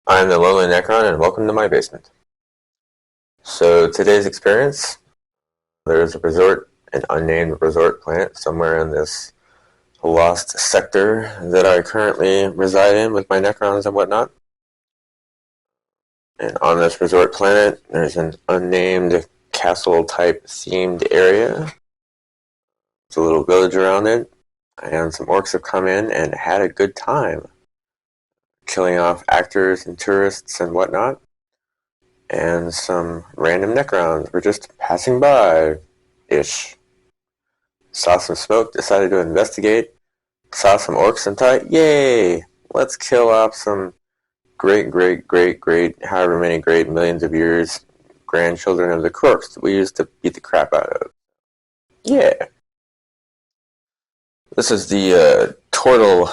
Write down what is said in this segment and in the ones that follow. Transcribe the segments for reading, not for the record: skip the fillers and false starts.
I'm the Lonely Necron, and welcome to my basement. So today's experience, there's a resort, an unnamed resort planet somewhere in this lost sector that I currently reside in with my Necrons and whatnot. And on this resort planet, there's an unnamed castle-type themed area. There's a little village around it, and some orcs have come in and had a good time, killing off actors and tourists and whatnot. And some random Necrons were just passing by-ish. Saw some smoke, decided to investigate, saw some orcs and thought, yay, let's kill off some great, however many great millions of years grandchildren of the Krorks that we used to beat the crap out of. Yeah. This is the turtle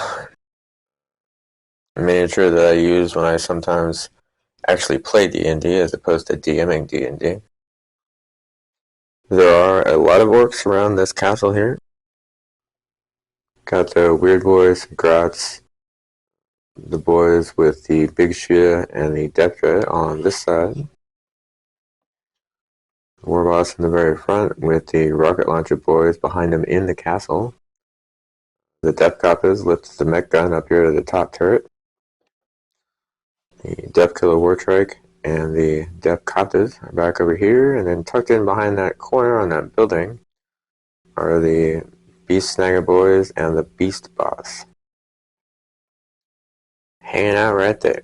miniature that I use when I sometimes actually play D&D as opposed to DMing D&D. There are a lot of orcs around this castle here. Got the weird boys, Grots, the boys with the big Shia and the Depth Dread on this side. Warboss in the very front with the rocket launcher boys behind him in the castle. The Depth Kappas lifts the mech gun up here to the top turret. The Depth Killer Wartrike and the Depth Kappas are back over here, and then tucked in behind that corner on that building are the Beast Snagger boys and the Beast Boss. Hanging out right there.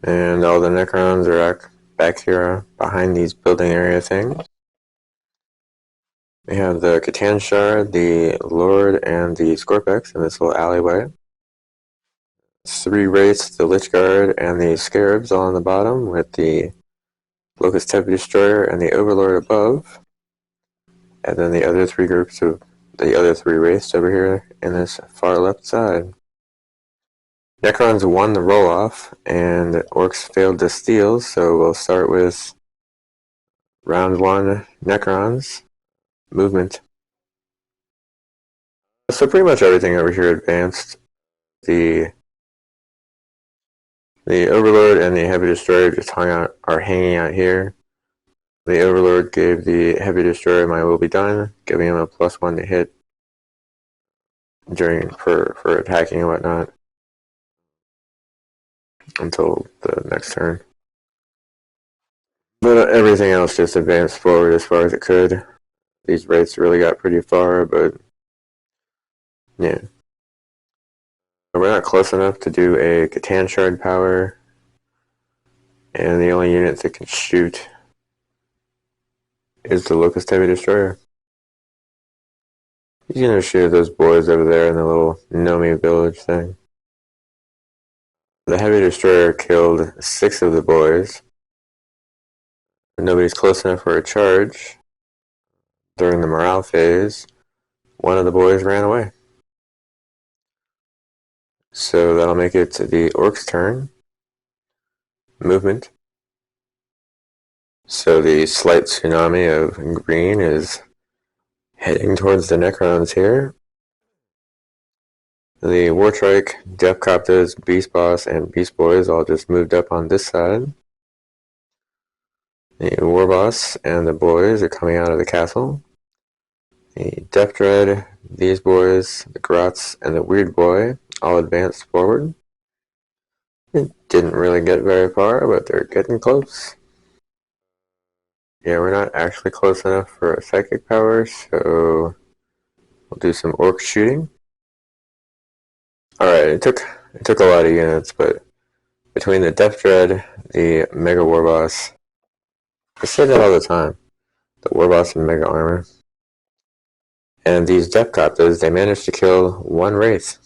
And all the Necrons are back here behind these building area things. We have the Catan Shard, the Lord, and the Scorpex in this little alleyway. 3 Wraiths, the Lich Guard, and the Scarabs all on the bottom, with the Locust Heavy Destroyer and the Overlord above. And then the other 3 groups of the other 3 Wraiths over here in this far left side. Necrons won the roll-off, and Orcs failed to steal, so we'll start with round 1 Necrons. Movement. So pretty much everything over here advanced. The Overlord and the Heavy Destroyer just are hanging out here. The Overlord gave the Heavy Destroyer my will be done, giving him a +1 to hit for attacking and whatnot until the next turn. But everything else just advanced forward as far as it could. These Wraiths really got pretty far, but yeah. We're not close enough to do a Catan Shard power, and the only unit that can shoot is the Locust Heavy Destroyer. He's gonna shoot those boys over there in the little Nomi village thing. The Heavy Destroyer killed 6 of the boys. Nobody's close enough for a charge. During the morale phase, one of the boys ran away. So that'll make it to the Orcs' turn. Movement. So the slight tsunami of green is heading towards the Necrons here. The Wartrike, Depth Kappas, Beast Boss, and Beast Boys all just moved up on this side. The Warboss and the boys are coming out of the castle. The Depth Dread, these boys, the Grots, and the Weird Boy all advanced forward. It didn't really get very far, but they're getting close. Yeah, we're not actually close enough for a psychic power, so we'll do some orc shooting. Alright, it took a lot of units, but between the Depth Dread, the Mega Warboss, I say that all the time, the Warboss and Mega Armor, and these Depth Kappas, they managed to kill 1 Wraith.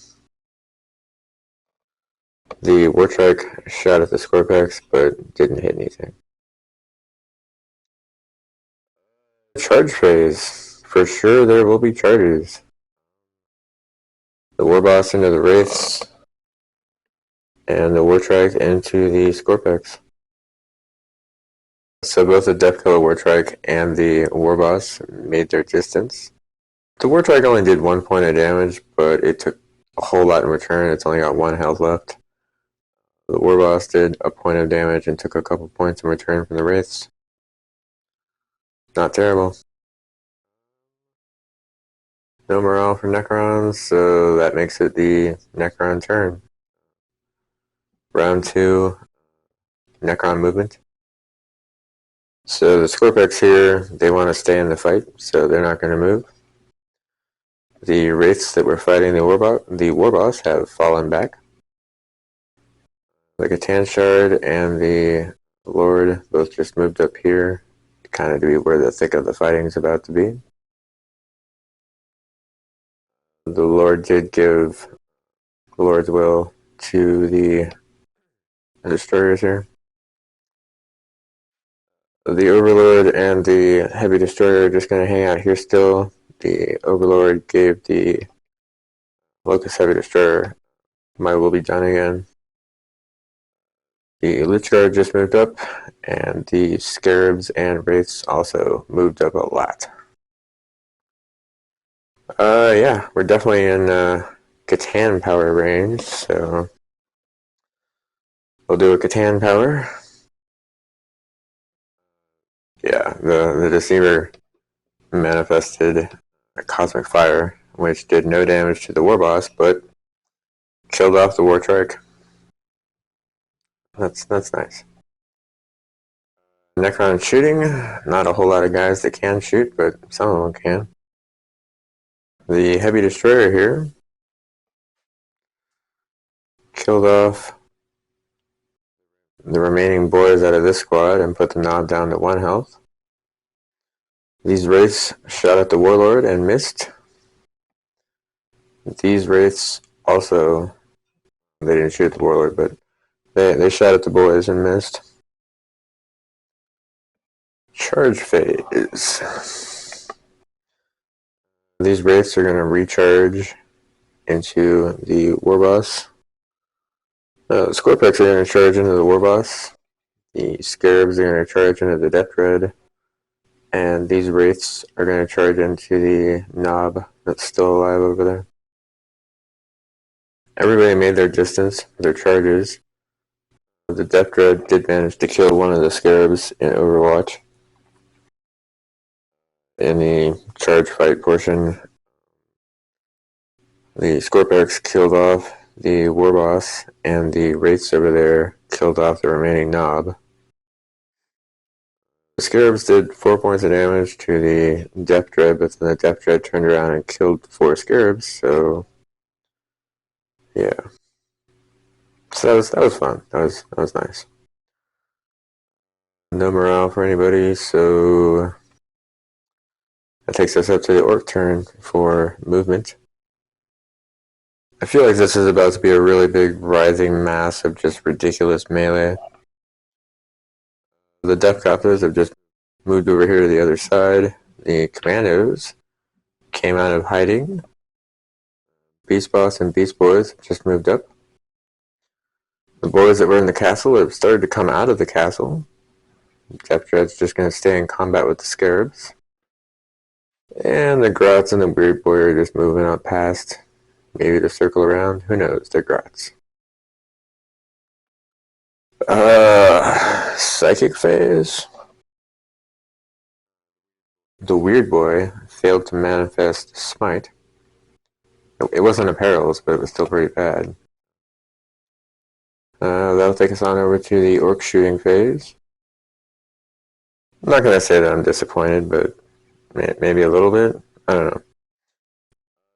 The Wartrike shot at the Scorpex, but didn't hit anything. Charge phase. For sure there will be charges. The Warboss into the Wraiths, and the Wartrike into the Scorpex. So both the Depth Killer Wartrike and the Warboss made their distance. The Wartrike only did 1 point of damage, but it took a whole lot in return. It's only got 1 health left. The war boss did a point of damage and took a couple points in return from the wraiths. Not terrible. No morale for Necrons, so that makes it the Necron turn. Round 2, Necron movement. So the Scorpex here, they want to stay in the fight, so they're not going to move. The wraiths that were fighting the war boss have fallen back. The Catan Shard and the Lord both just moved up here, kind of to be where the thick of the fighting is about to be. The Lord did give the Lord's will to the destroyers here. The Overlord and the Heavy Destroyer are just going to hang out here still. The Overlord gave the Locust Heavy Destroyer my will be done again. The Lich Guard just moved up, and the Scarabs and Wraiths also moved up a lot. Yeah, we're definitely in Catan power range, so we'll do a Catan power. Yeah, the Deceiver manifested a Cosmic Fire, which did no damage to the War Boss, but killed off the War Trike. That's nice. Necron shooting, not a whole lot of guys that can shoot, but some of them can. The Heavy Destroyer here killed off the remaining boys out of this squad and put the knob down to 1 health. These Wraiths shot at the Warlord and missed. These Wraiths also, they didn't shoot the Warlord, but they shot at the boys and missed. Charge phase. These Wraiths are going to recharge into the War Boss. The Scorpex are going to charge into the War Boss. The Scarabs are going to charge into the Death Dread. And these Wraiths are going to charge into the Knob that's still alive over there. Everybody made their distance for their charges. The Death Dread did manage to kill one of the Scarabs in Overwatch. In the charge fight portion, the Scorpex killed off the War Boss, and the Wraiths over there killed off the remaining Knob. The Scarabs did 4 points of damage to the Death Dread, but then the Death Dread turned around and killed 4 Scarabs, so yeah. So that was fun. That was nice. No morale for anybody, so that takes us up to the Orc turn for movement. I feel like this is about to be a really big writhing mass of just ridiculous melee. The Death Coppers have just moved over here to the other side. The Commandos came out of hiding. Beast Boss and Beast Boys just moved up. The boys that were in the castle have started to come out of the castle. Death Dread's just going to stay in combat with the Scarabs. And the Grots and the Weird Boy are just moving up past. Maybe to circle around. Who knows? They're Grots. Psychic phase. The Weird Boy failed to manifest Smite. It wasn't a Perils, but it was still pretty bad. That'll take us on over to the Orc shooting phase. I'm not going to say that I'm disappointed, but maybe a little bit. I don't know.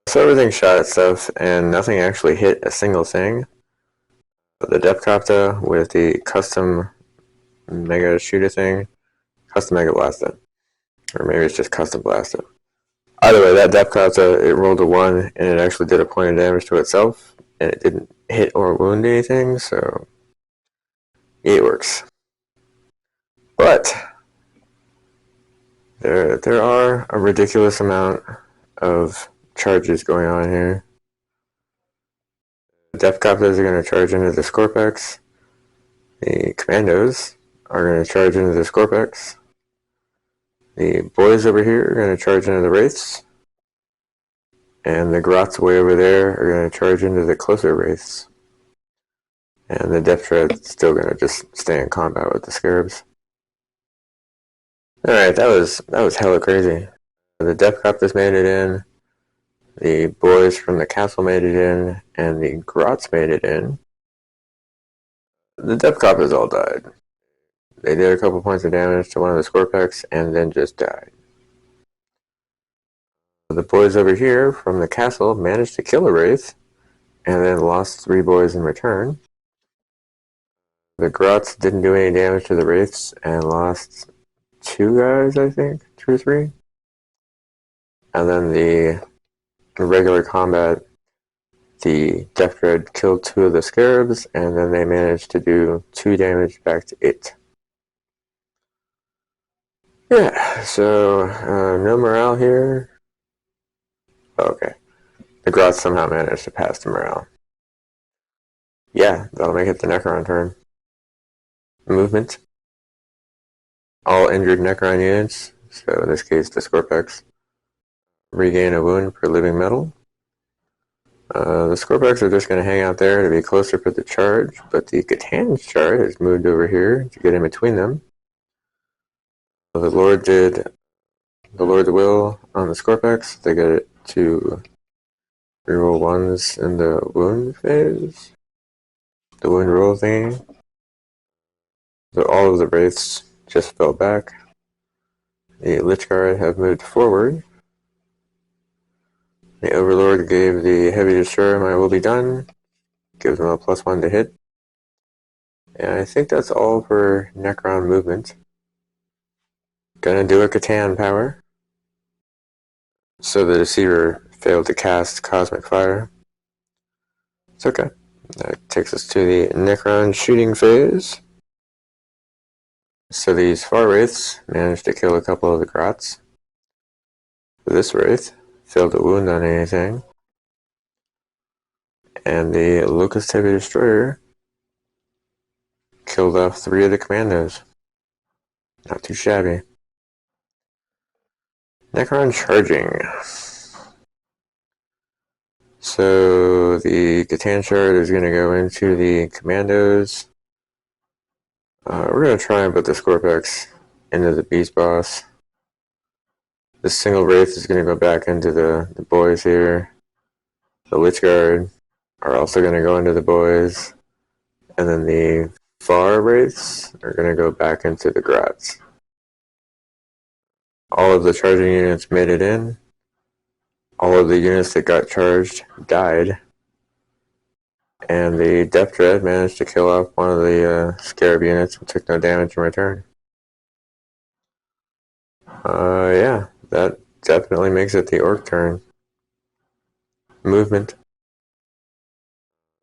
So everything shot at stuff, and nothing actually hit a single thing. The Depcopter with the custom Mega Shooter thing. Custom Mega Blaster. Or maybe it's just Custom Blaster. Either way, that Depcopter, it rolled a 1, and it actually did a point of damage to itself, and it didn't hit or wound anything, so it works. But there are a ridiculous amount of charges going on here. The Depcopters are going to charge into the Scorpex. The Commandos are going to charge into the Scorpex. The boys over here are going to charge into the Wraiths. And the Grots way over there are going to charge into the closer Wraiths. And the Death Dread's still gonna just stay in combat with the Scarabs. Alright, that was hella crazy. The Death Copters made it in, the boys from the castle made it in, and the Grots made it in. The Death Copters all died. They did a couple points of damage to one of the Scorpex and then just died. The boys over here from the castle managed to kill a Wraith and then lost 3 boys in return. The Grots didn't do any damage to the Wraiths and lost 2 guys, I think, 2 or 3. And then the regular combat, the Death Dread killed 2 of the Scarabs, and then they managed to do 2 damage back to it. Yeah, so no morale here. Okay. The Grots somehow managed to pass the morale. Yeah, that'll make it the Necron turn. Movement. All injured Necron units, so in this case the Scorpex, regain a wound per living metal. The Scorpex are just going to hang out there to be closer for the charge, but the Catan's charge has moved over here to get in between them. The Lord did the Lord's Will on the Scorpex. They get it to reroll 1s in the wound phase. The wound roll thingy. So all of the Wraiths just fell back. The Lich Guard have moved forward. The Overlord gave the Heavy Destroyer my will be done. Gives them a +1 to hit. And I think that's all for Necron movement. Gonna do a Catan power. So the Deceiver failed to cast Cosmic Fire. It's okay. That takes us to the Necron shooting phase. So these Far Wraiths managed to kill a couple of the Grots. This Wraith failed to wound on anything. And the Locust Heavy Destroyer killed off 3 of the Commandos. Not too shabby. Necron charging. So the Catan shard is going to go into the Commandos. We're going to try and put the Scorpex into the Beast Boss. This single Wraith is going to go back into the boys here. The Lich Guard are also going to go into the boys. And then the Far Wraiths are going to go back into the Grots. All of the charging units made it in. All of the units that got charged died. And the Death Dread managed to kill off one of the Scarab units and took no damage in return. Yeah, that definitely makes it the Orc turn. Movement.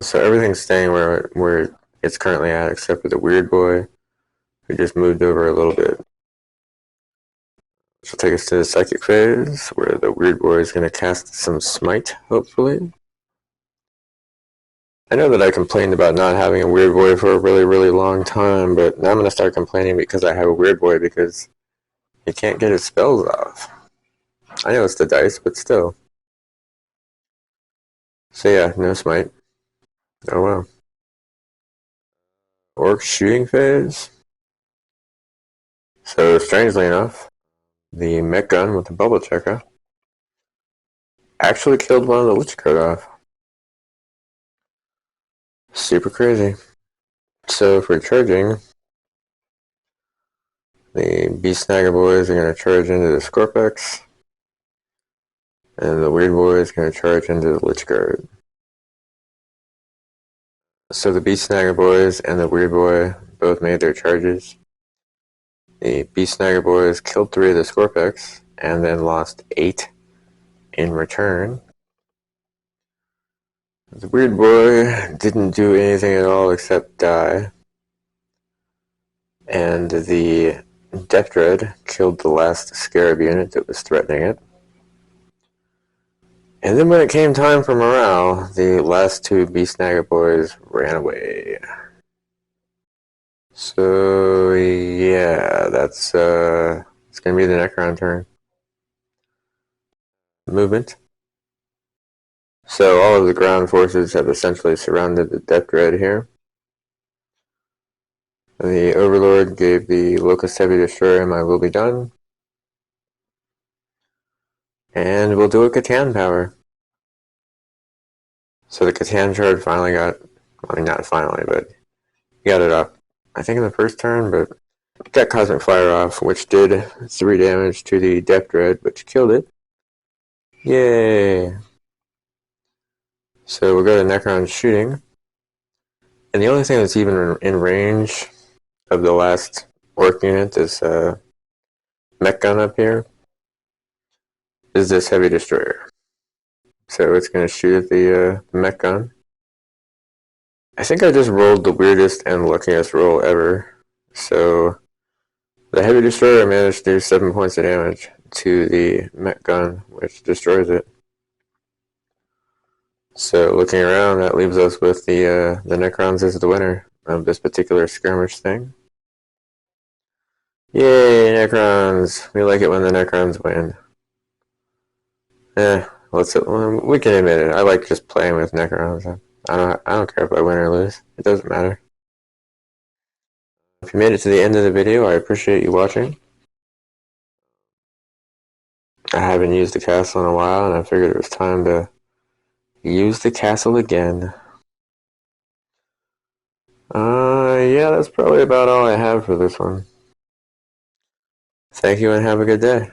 So everything's staying where it's currently at, except for the Weird Boy, who just moved over a little bit. Which will take us to the Psychic phase, where the Weird Boy is going to cast some Smite, hopefully. I know that I complained about not having a Weird Boy for a really, really long time, but now I'm going to start complaining because I have a Weird Boy because he can't get his spells off. I know it's the dice, but still. So yeah, no Smite. Oh well. Orc shooting phase. So strangely enough, the mech gun with the bubble checker actually killed one of the Lich Guard off. Super crazy. So for charging, the Beast Snagger boys are going to charge into the Scorpex, and the Weird Boy is going to charge into the Lich Guard. So the Beast Snagger boys and the Weird Boy both made their charges. The Beast Snagger boys killed 3 of the Scorpex, and then lost 8 in return. The Weird Boy didn't do anything at all except die. And the Death Dread killed the last Scarab unit that was threatening it. And then when it came time for morale, the last 2 Beast Snagger boys ran away. So yeah, it's gonna be the Necron turn. Movement. So all of the ground forces have essentially surrounded the Death Dread here. The Overlord gave the Locust Heavy Destroyer my will be done. And we'll do a Catan power. So the Catan shard finally got, I mean not finally, but got it up. I think in the first turn, but got Cosmic Fire off, which did 3 damage to the Depth Dread, which killed it. Yay! So we'll go to Necron shooting. And the only thing that's even in range of the last orc unit, this mech gun up here, is this Heavy Destroyer. So it's going to shoot at the mech gun. I think I just rolled the weirdest and luckiest roll ever. So the Heavy Destroyer managed to do 7 points of damage to the mech gun, which destroys it. So looking around, that leaves us with the Necrons as the winner of this particular skirmish thing. Yay, Necrons! We like it when the Necrons win. We can admit it. I like just playing with Necrons. I don't care if I win or lose. It doesn't matter. If you made it to the end of the video, I appreciate you watching. I haven't used the castle in a while, and I figured it was time to use the castle again. Yeah, that's probably about all I have for this one. Thank you and have a good day.